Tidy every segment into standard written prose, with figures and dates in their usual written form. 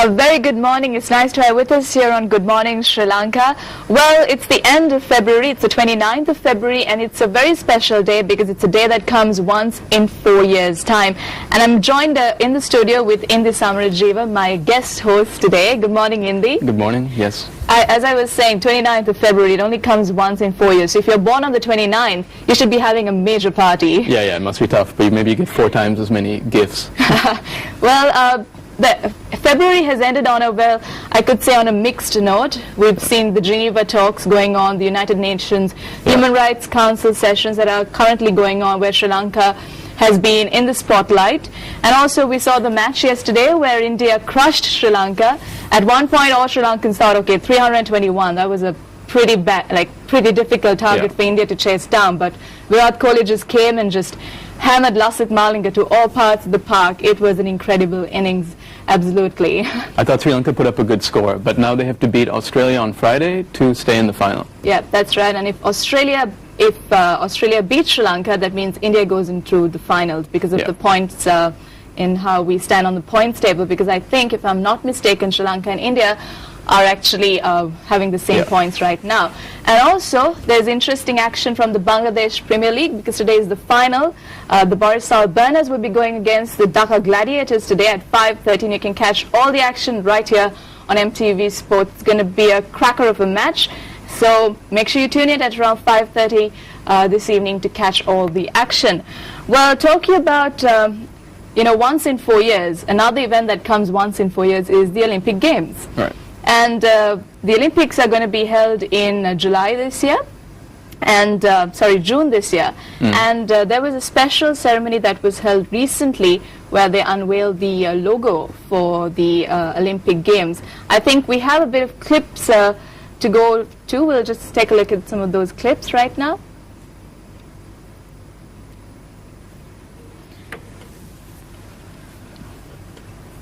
A very good morning. It's nice to have with us here on Good Morning Sri Lanka. Well, it's the end of February. It's the 29th of February, and it's a very special day because it's a day that comes once in 4 years' time. And I'm joined in the studio with Indi Samarajiva, my guest host today. Good morning, Indi. Good morning. Yes. As I was saying, 29th of February, it only comes once in 4 years. So if you're born on the 29th, you should be having a major party. Yeah, it must be tough, but maybe you get 4 times as many gifts. Well, February has ended on a, well, I could say on a mixed note. We've seen the Geneva talks going on, the United Nations Human Rights Council sessions that are currently going on, where Sri Lanka has been in the spotlight. And also we saw the match yesterday where India crushed Sri Lanka. At one point all Sri Lankans thought, okay, 321, that was a pretty difficult target for India to chase down. But Virat Kohli just came and just hammered Lasith Malinga to all parts of the park. It was an incredible innings, absolutely. I thought Sri Lanka put up a good score, but now they have to beat Australia on Friday to stay in the final. Yeah, that's right. And if Australia beats Sri Lanka, that means India goes into the finals because of the points in how we stand on the points table. Because I think, if I'm not mistaken, Sri Lanka and India are actually having the same points right now. And also, there's interesting action from the Bangladesh Premier League because today is the final. The Barisal Burners will be going against the Dhaka Gladiators today at 5:13. You can catch all the action right here on MTV Sports. It's going to be a cracker of a match. So make sure you tune in at around 5:30 this evening to catch all the action. Well, talking about once in 4 years, another event that comes once in 4 years is the Olympic Games. Right. And the Olympics are going to be held in July this year, and June this year. And there was a special ceremony that was held recently where they unveiled the logo for the Olympic Games. I think we have a bit of clips to go to. We'll just take a look at some of those clips right now.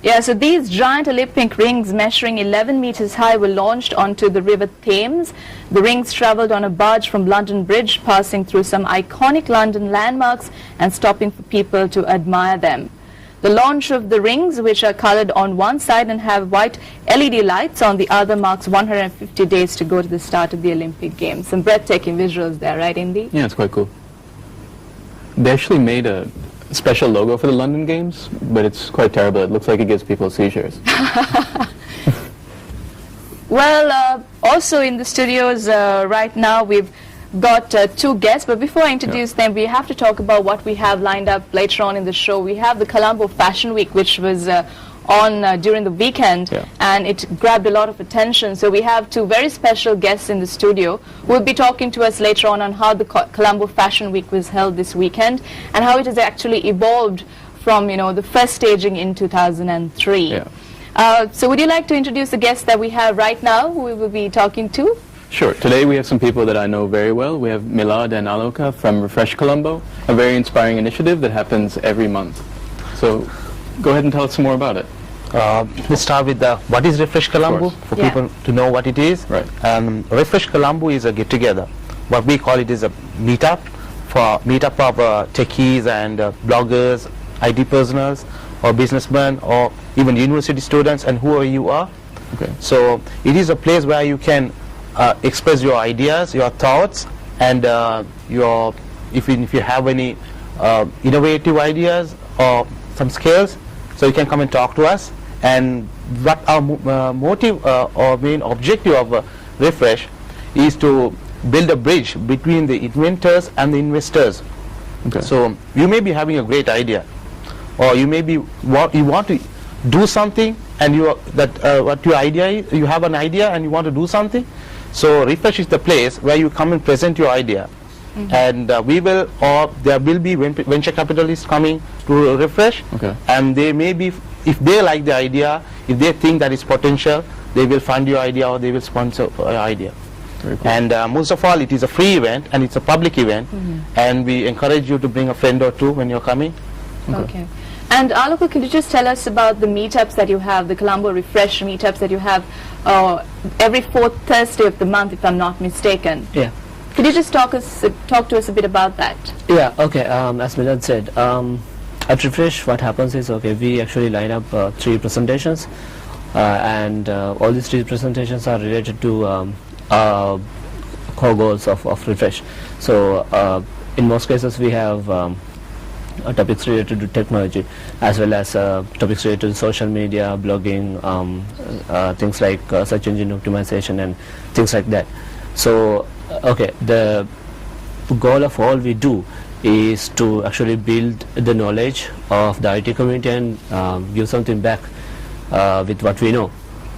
Yeah, so these giant Olympic rings measuring 11 meters high were launched onto the River Thames. The rings traveled on a barge from London Bridge, passing through some iconic London landmarks and stopping for people to admire them. The launch of the rings, which are colored on one side and have white LED lights on the other, marks 150 days to go to the start of the Olympic Games. Some breathtaking visuals there, right, Indi? Yeah, it's quite cool. They actually made a special logo for the London Games, but it's quite terrible. It looks like it gives people seizures. Well, also in the studios right now we've got 2 guests, but before I introduce them, we have to talk about what we have lined up later on in the show. We have the Colombo Fashion Week, which was on during the weekend, and it grabbed a lot of attention. So we have 2 very special guests in the studio who will be talking to us later on how the Colombo Fashion Week was held this weekend and how it has actually evolved from the first staging in 2003. So would you like to introduce the guests that we have right now who we will be talking to? Sure. Today we have some people that I know very well. We have Milad and Aloka from Refresh Colombo, a very inspiring initiative that happens every month. So go ahead and tell us some more about it. Let's start with what is Refresh Colombo, for people to know what it is. Right. Refresh Colombo is a get-together. What we call it is a meetup of techies and bloggers, IT personals, or businessmen, or even university students, and whoever you are. Okay. So it is a place where you can express your ideas, your thoughts, and if you have any innovative ideas or some skills, so you can come and talk to us. And what our motive or main objective of Refresh is to build a bridge between the inventors and the investors. Okay. So you may be having a great idea, or you may be you want to do something, and what your idea is, you have an idea and you want to do something. So Refresh is the place where you come and present your idea. And there will be venture capitalists coming to Refresh, and they may be, if they like the idea, if they think that is potential, they will fund your idea or they will sponsor your idea. Very cool. And most of all, it is a free event and it's a public event, and we encourage you to bring a friend or 2 when you're coming. Okay. And Aloka, could you just tell us about the meetups that you have, the Colombo Refresh meetups that you have every 4th Thursday of the month, if I'm not mistaken? Yeah. Could you just talk to us a bit about that? Yeah, okay. As Milad said, at Refresh, what happens is, we actually line up 3 presentations. and all these three presentations are related to core goals of Refresh. So in most cases we have topics related to technology, as well as topics related to social media, blogging, things like search engine optimization and things like that. So okay, the goal of all we do is to actually build the knowledge of the IT community and give something back with what we know.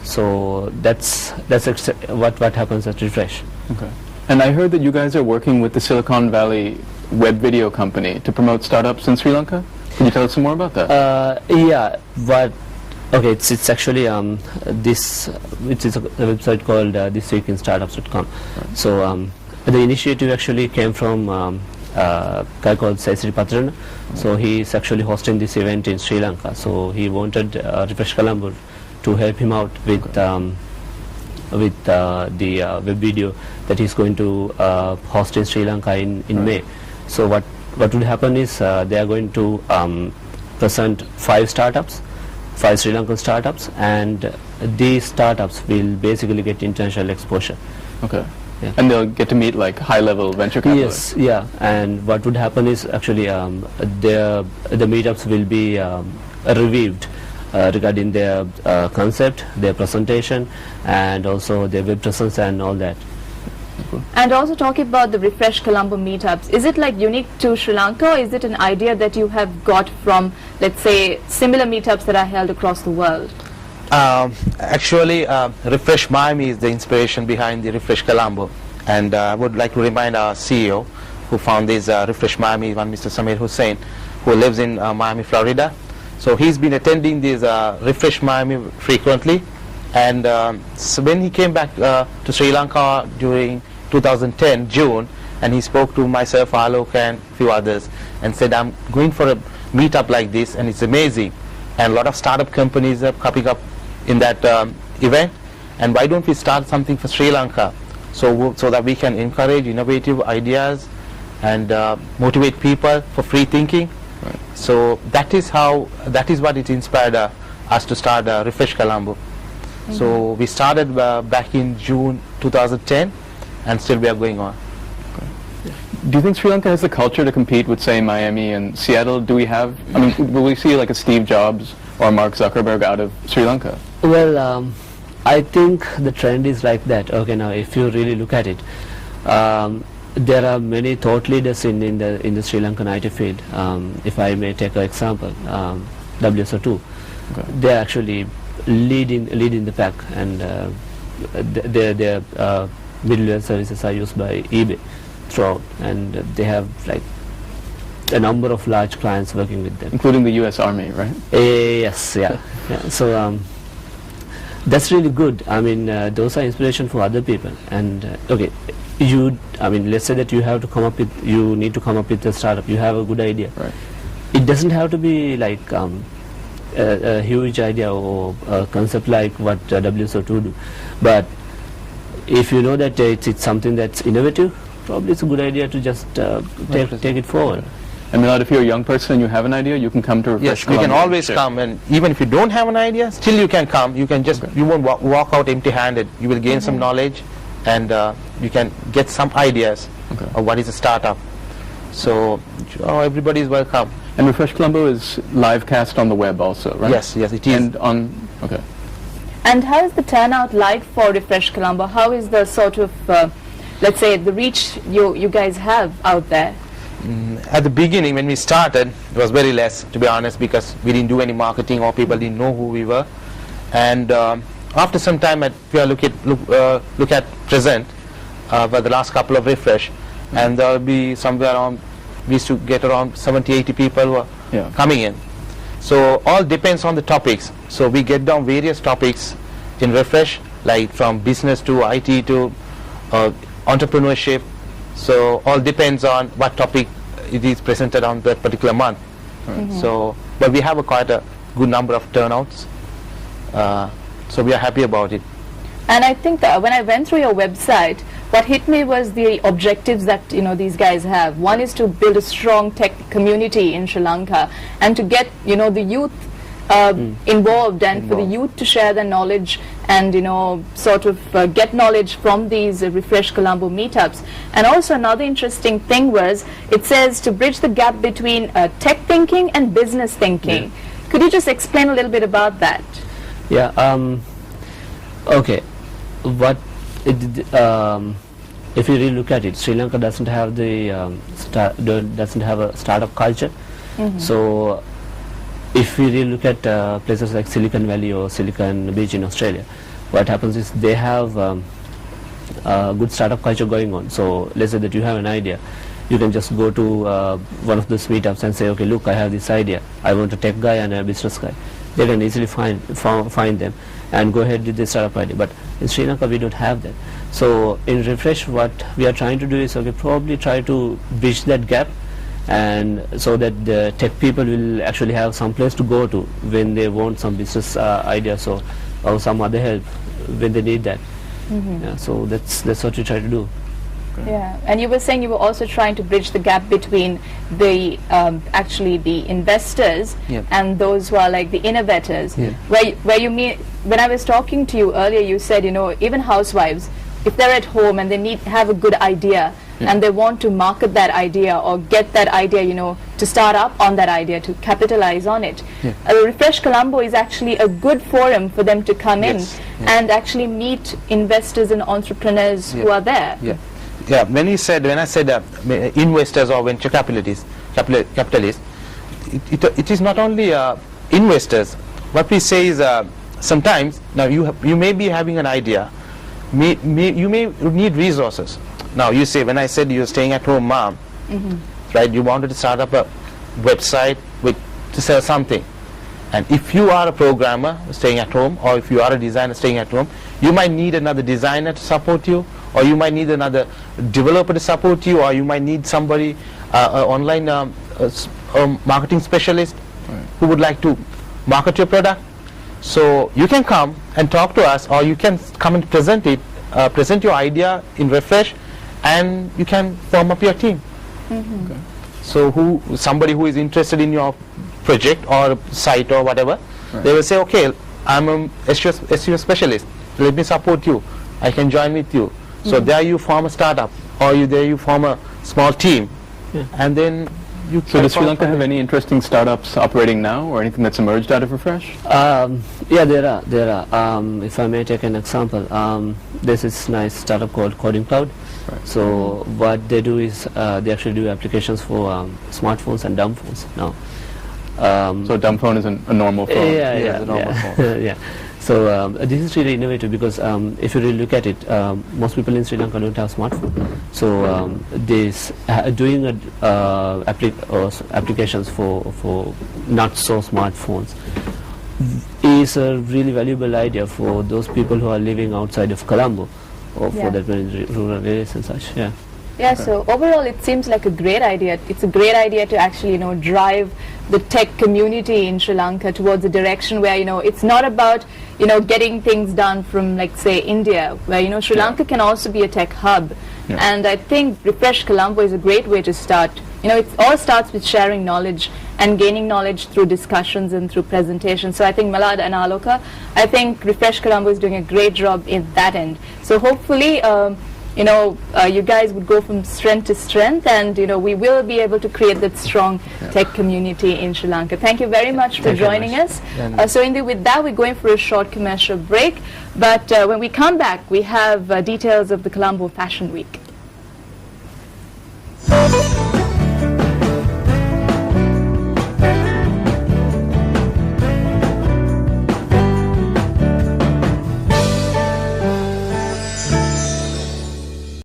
So that's what happens at Refresh. Okay. And I heard that you guys are working with the Silicon Valley web video company to promote startups in Sri Lanka. Can you tell us some more about that? Yeah, but okay, it's actually this, which is a website called thisweekinstartups.com. Right. So the initiative actually came from a guy called Saisri Patrana. So he is actually hosting this event in Sri Lanka. So he wanted Refresh Colombo to help him out with the web video that he's going to host in Sri Lanka in May. So what will happen is they are going to present 5 Sri Lankan startups, and these startups will basically get international exposure. Okay. Yeah. And they'll get to meet like high-level venture capitalists. Yes, yeah. And what would happen is actually the meetups will be reviewed regarding their concept, their presentation, and also their web presence and all that. And also talking about the Refresh Colombo meetups, is it like unique to Sri Lanka, or is it an idea that you have got from, let's say, similar meetups that are held across the world? Actually, Refresh Miami is the inspiration behind the Refresh Colombo, and I would like to remind our CEO who found this Refresh Miami, one Mr. Samir Hussain, who lives in Miami, Florida. So he's been attending this Refresh Miami frequently, and so when he came back to Sri Lanka during 2010 June, and he spoke to myself, Alok, and a few others, and said, I'm going for a meetup like this, and it's amazing, and a lot of startup companies are coming up in that event, and why don't we start something for Sri Lanka, so that we can encourage innovative ideas and motivate people for free thinking. Right. So that is what it inspired us to start Refresh Colombo. So we started back in June 2010, and still we are going on. Okay. Do you think Sri Lanka has the culture to compete with, say, Miami and Seattle? Do we have, I mean, will we see like a Steve Jobs or Mark Zuckerberg out of Sri Lanka? Well, I think the trend is like that. Okay, now if you really look at it, there are many thought leaders in the Sri Lankan IT field. If I may take an example, WSO2, okay. They are actually leading the pack, and their middleware services are used by eBay throughout, and they have like a number of large clients working with them, including the U.S. Army, right? Yes, yeah. Yeah. So that's really good. I mean, those are inspiration for other people. And okay, let's say that you need to come up with a startup. You have a good idea. Right. It doesn't have to be like a huge idea or a concept like what WSO2 do, but if you know that it's something that's innovative, probably it's a good idea to just take it forward. Okay. And Milad, if you're a young person and you have an idea, you can come to Refresh Colombo. Yes, you can always come, and even if you don't have an idea, still you can come. You can just, you won't walk out empty-handed. You will gain some knowledge, and you can get some ideas of what is a startup. So everybody is welcome. And Refresh Colombo is live cast on the web also, right? Yes, it is. And okay. And how is the turnout like for Refresh Colombo? How is the sort of, let's say, the reach you guys have out there? At the beginning, when we started, it was very less, to be honest, because we didn't do any marketing, or people didn't know who we were. And after some time, we look at present for the last couple of Refresh, and there will be somewhere around, we used to get around 70-80 people who are coming in. So all depends on the topics. So we get down various topics in Refresh, like from business to IT to entrepreneurship. So all depends on what topic it is presented on that particular month. So, but we have quite a good number of turnouts. So we are happy about it. And I think that when I went through your website, what hit me was the objectives that these guys have. One is to build a strong tech community in Sri Lanka, and to get the youth involved, and for the youth to share their knowledge and sort of get knowledge from these Refresh Colombo meetups. And also another interesting thing was, it says to bridge the gap between tech thinking and business thinking. Could you just explain a little bit about that? Yeah. Okay. What if you really look at it, Sri Lanka doesn't have the doesn't have a startup culture. So if we really look at places like Silicon Valley or Silicon Beach in Australia, what happens is they have a good startup culture going on. So let's say that you have an idea, you can just go to one of those meetups and say, okay, look, I have this idea, I want a tech guy and a business guy. They can easily find them and go ahead with the startup idea. But in Sri Lanka we don't have that. So in Refresh, what we are trying to do is, okay, probably try to bridge that gap, and so that the tech people will actually have some place to go to when they want some business ideas or some other help when they need that. Yeah, so that's what we try to do. Yeah, and you were saying you were also trying to bridge the gap between the actually the investors and those who are like the innovators. Where you mean, when I was talking to you earlier, you said even housewives, if they're at home and they have a good idea and they want to market that idea or get that idea, to start up on that idea, to capitalize on it. Refresh Colombo is actually a good forum for them to come in and actually meet investors and entrepreneurs who are there. Yeah, when I said investors or venture capitalists, it is not only investors. What we say is sometimes, now you may be having an idea, you may need resources. Now you say, when I said you're staying at home mom, right, you wanted to start up a website to sell something. And if you are a programmer staying at home, or if you are a designer staying at home, you might need another designer to support you, or you might need another developer to support you, or you might need somebody, online marketing specialist who would like to market your product. So you can come and talk to us, or you can come and present your idea in Refresh, and you can form up your team. So somebody who is interested in your project or site or whatever, they will say, okay, I'm a SEO specialist, let me support you, I can join with you. So there you form a startup, or there you form a small team, and then you. So does Sri Lanka have any interesting startups operating now, or anything that's emerged out of Refresh? Yeah, there are. If I may take an example, there's this nice startup called Coding Cloud. So what they do is they actually do applications for smartphones and dumb phones now. So a dumb phone is a normal phone. Yeah, a normal phone. Yeah. So this is really innovative, because if you really look at it, most people in Sri Lanka don't have smartphone. So this doing applications for not so smartphones is a really valuable idea for those people who are living outside of Colombo, or for that rural areas and such. Yeah, so overall it seems like a great idea. It's a great idea to actually, drive the tech community in Sri Lanka towards a direction where, it's not about, getting things done from, like, say, India, where, Sri Lanka can also be a tech hub. And I think Refresh Colombo is a great way to start. It all starts with sharing knowledge and gaining knowledge through discussions and through presentations. So I think Milad and Aloka, I think Refresh Colombo is doing a great job in that end. So hopefully, you guys would go from strength to strength, and we will be able to create that strong tech community in Sri Lanka. Thank you very much for joining us. So Indu, with that, we're going for a short commercial break, but when we come back, we have details of the Colombo Fashion Week.